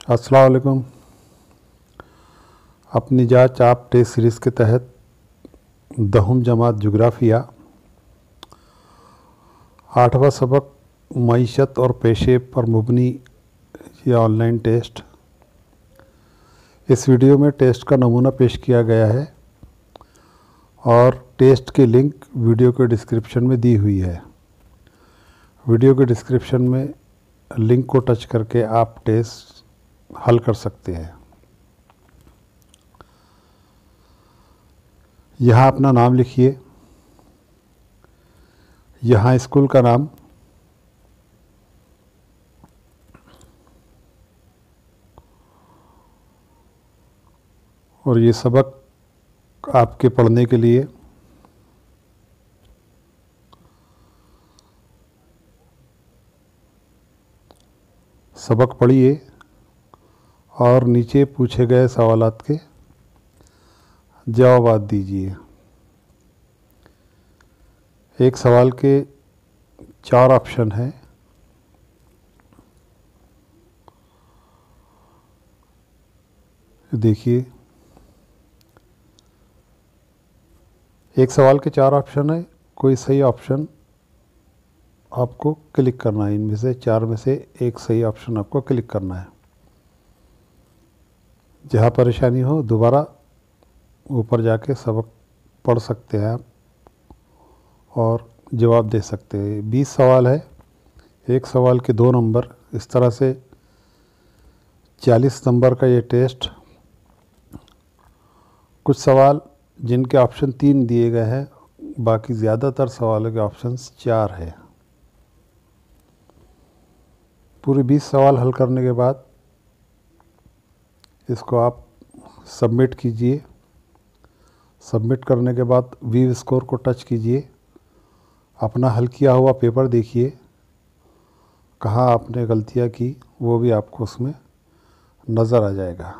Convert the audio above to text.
अस्सलाम वालेकुम। अपनी जांच आप टेस्ट सीरीज़ के तहत 10वीं जमात जोग्राफिया 8वां सबक मईशत और पेशे पर मुबनी ये ऑनलाइन टेस्ट। इस वीडियो में टेस्ट का नमूना पेश किया गया है और टेस्ट की लिंक वीडियो के डिस्क्रिप्शन में दी हुई है। वीडियो के डिस्क्रिप्शन में लिंक को टच करके आप टेस्ट हल कर सकते हैं। यहाँ अपना नाम लिखिए, यहाँ स्कूल का नाम, और ये सबक आपके पढ़ने के लिए सबक पढ़िए और नीचे पूछे गए सवालात के जवाब दीजिए। एक सवाल के 4 ऑप्शन हैं। देखिए, एक सवाल के 4 ऑप्शन है, कोई सही ऑप्शन आपको क्लिक करना है। इनमें से 4 में से एक सही ऑप्शन आपको क्लिक करना है। जहाँ परेशानी हो दोबारा ऊपर जाके सबक पढ़ सकते हैं आप और जवाब दे सकते हैं। 20 सवाल है, एक सवाल के 2 नंबर। इस तरह से 40 नंबर का ये टेस्ट। कुछ सवाल जिनके ऑप्शन 3 दिए गए हैं, बाकी ज़्यादातर सवालों के ऑप्शंस 4 है। पूरे 20 सवाल हल करने के बाद इसको आप सबमिट कीजिए। सबमिट करने के बाद व्यू स्कोर को टच कीजिए। अपना हल किया हुआ पेपर देखिए, कहाँ आपने गलतियाँ की वो भी आपको उसमें नज़र आ जाएगा।